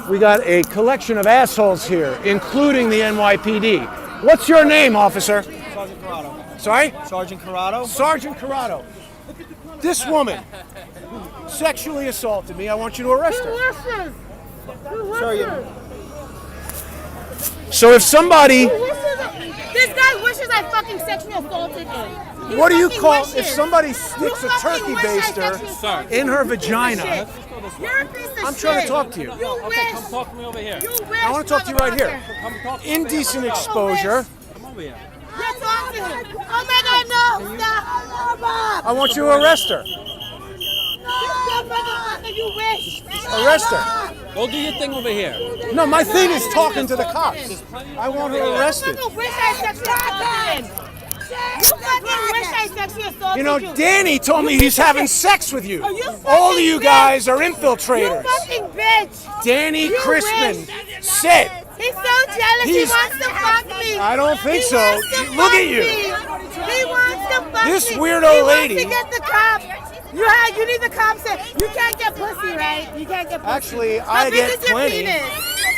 We got a collection of assholes here, including the NYPD. What's your name, officer? Sergeant Corrado. Sorry? Sergeant Corrado. Sergeant Corrado. This woman sexually assaulted me. I want you to arrest her. Sir, So if somebody... This guy wishes I fucking sexually assaulted him. What do you call if somebody sticks a turkey baster in her vagina? You're a piece of shit. I'm trying to talk to you. You wish. come talk to me over here. You wish. I want to talk to you right here. Come talk to me. Indecent exposure. Come over here. You're talking. Oh my God, no! Stop! I want you to arrest her. You wish. Arrest her. Go do your thing over here. No, my thing is talking to the cops. I want her arrested. You wish I sexually assaulted him. You fucking wish I sexually assaulted You know, Danny told me he's having sex with you. You All of you fucking guys are You infiltrators. fucking bitch. Danny You Crispin wish. said. He's so jealous. He He's- wants to fuck me. I don't think He so. wants to Look fuck at you. me. He wants to fuck This me. weirdo he lady- wants to get the cops. You need the cops. You can't get pussy, right? You can't get pussy. Actually, How I big get is your plenty. penis?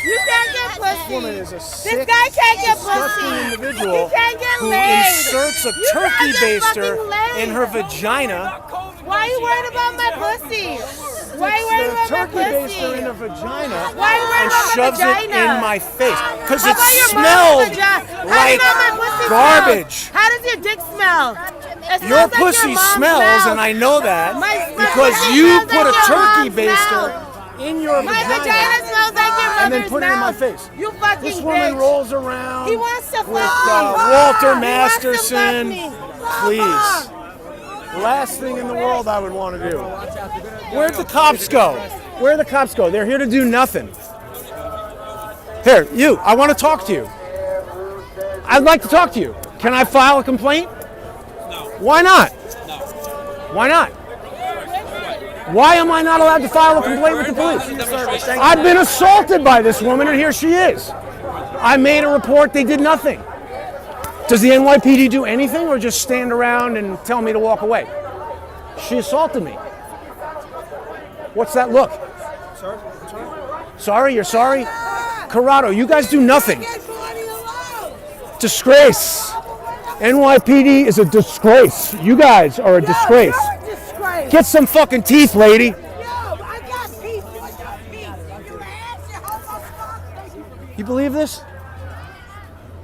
You can't get pussy. This woman is a This sick, guy can't get disgusting pussy. individual He can't get who laid. inserts a You turkey can't get baster fucking laid. in her vagina. Why are you worried about my pussy? Why are you worried The about my turkey pussy? baster in her vagina Why are you worried and about my shoves it vagina? in my face because How it about your mom's smelled vagina? How do you like know my pussy garbage. smells? How does your dick smell? It Your smells like pussy mom's smells, mouth. and I know that My because pussy you smells put a like your turkey mom's baster mouth. in your My vagina vagina smells like your mother's and then put it in my mouth. face. You fucking This woman bitch. rolls around He wants to fuck with me. Walter He wants to Masterson. fuck me. Please. Last thing in the world I would want to do. Where'd the cops go? Where'd the cops go? They're here to do nothing. Here, you, I want to talk to you. I'd like to talk to you. Can I file a complaint? No. Why not? No. Why not? Why am I not allowed to file a complaint with the police? I've been assaulted by this woman, and here she is. I made a report, they did nothing. Does the NYPD do anything or just stand around and tell me to walk away? She assaulted me. What's that look? Sir? Sorry, you're sorry? Corrado, you guys do nothing. Disgrace. NYPD is a disgrace. You guys are a disgrace. Get some fucking teeth, lady. You believe this?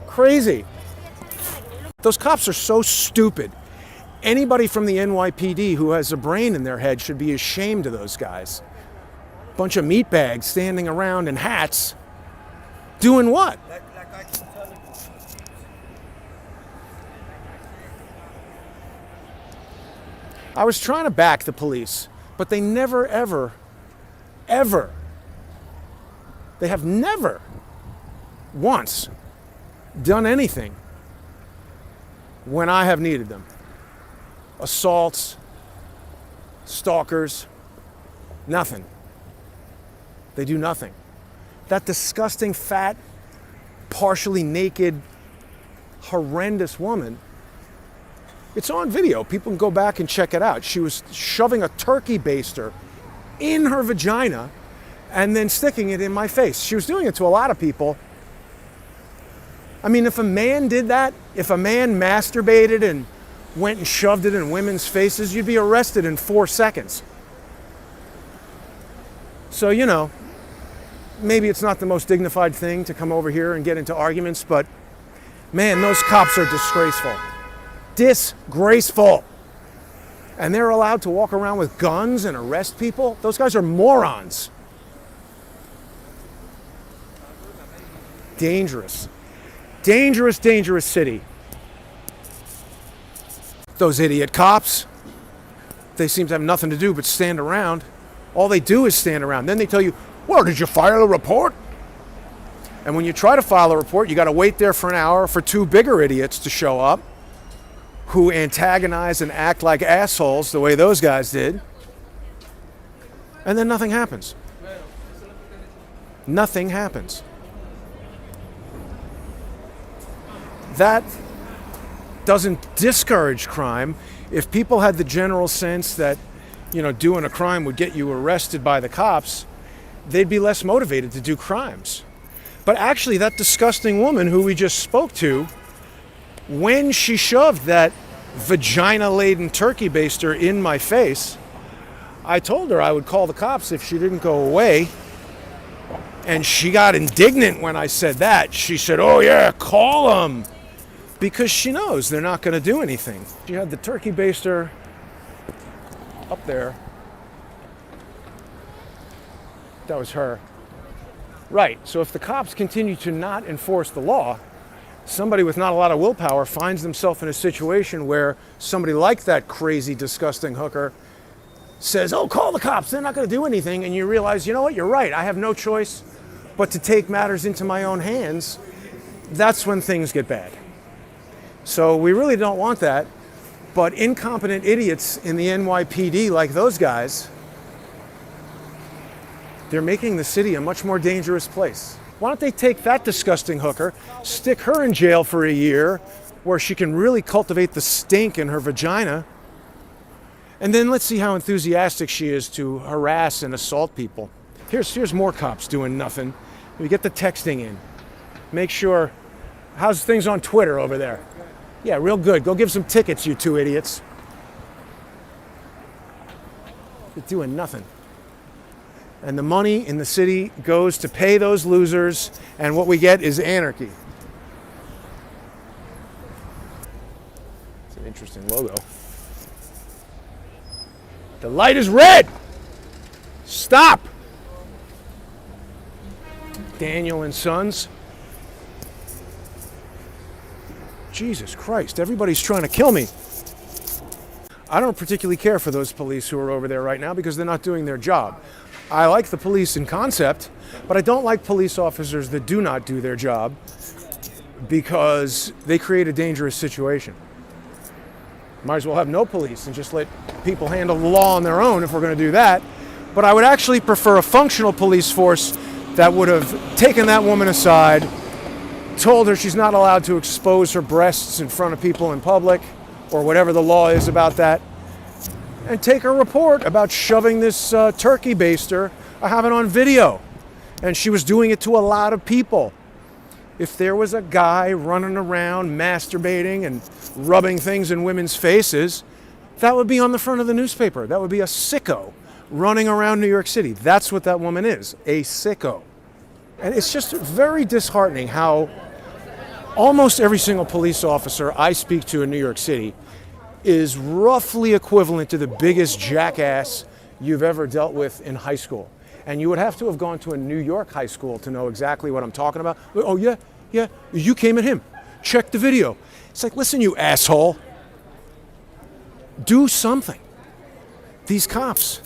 Crazy. Those cops are so stupid. Anybody from the NYPD who has a brain in their head should be ashamed of those guys. Bunch of meatbags standing around in hats. Doing what? I was trying to back the police, but they never, ever, they have never once done anything when I have needed them. Assaults, stalkers, nothing. They do nothing. That disgusting, fat, partially naked, horrendous woman, it's on video. People can go back and check it out. She was shoving a turkey baster in her vagina and then sticking it in my face. She was doing it to a lot of people. I mean, if a man did that, if a man masturbated and went and shoved it in women's faces, you'd be arrested in 4 seconds. So, you know, maybe it's not the most dignified thing to come over here and get into arguments, but man, those cops are disgraceful. Disgraceful. And they're allowed to walk around with guns and arrest people? Those guys are morons. Dangerous. Dangerous, dangerous city. Those idiot cops, they seem to have nothing to do but stand around. All they do is stand around. Then they tell you, well, did you file a report? And when you try to file a report, you got to wait there for an hour for two bigger idiots to show up who antagonize and act like assholes the way those guys did. And then nothing happens. Nothing happens. That doesn't discourage crime. If people had the general sense that, you know, doing a crime would get you arrested by the cops, they'd be less motivated to do crimes. But actually, that disgusting woman who we just spoke to, when she shoved that vagina-laden turkey baster in my face, I told her I would call the cops if she didn't go away. And she got indignant when I said that. She said, "Oh yeah, call them." Because she knows they're not going to do anything. She had the turkey baster up there. That was her. Right, so if the cops continue to not enforce the law, somebody with not a lot of willpower finds themselves in a situation where somebody like that crazy, disgusting hooker says, "Oh, call the cops, they're not going to do anything," and you realize, you know what, you're right, I have no choice but to take matters into my own hands. That's when things get bad. So we really don't want that, but incompetent idiots in the NYPD like those guys, they're making the city a much more dangerous place. Why don't they take that disgusting hooker, stick her in jail for a year where she can really cultivate the stink in her vagina, and then let's see how enthusiastic she is to harass and assault people. Here's more cops doing nothing. We get the texting in. Make sure, how's things on Twitter over there? Yeah, real good. Go give some tickets, you two idiots. They're doing nothing. And the money in the city goes to pay those losers, and what we get is anarchy. It's an interesting logo. The light is red! Stop! Daniel and Sons. Jesus Christ, everybody's trying to kill me. I don't particularly care for those police who are over there right now because they're not doing their job. I like the police in concept, but I don't like police officers that do not do their job because they create a dangerous situation. Might as well have no police and just let people handle the law on their own if we're going to do that. But I would actually prefer a functional police force that would have taken that woman aside, told her she's not allowed to expose her breasts in front of people in public, or whatever the law is about that, and take a report about shoving this turkey baster. I have it on video, and she was doing it to a lot of people. If there was a guy running around masturbating and rubbing things in women's faces, that would be on the front of the newspaper. That would be a sicko running around New York City. That's what that woman is, a sicko. And it's just very disheartening how almost every single police officer I speak to in New York City is roughly equivalent to the biggest jackass you've ever dealt with in high school. And you would have to have gone to a New York high school to know exactly what I'm talking about. Oh, yeah, you came at him. Check the video. It's like, listen, you asshole. Do something. These cops,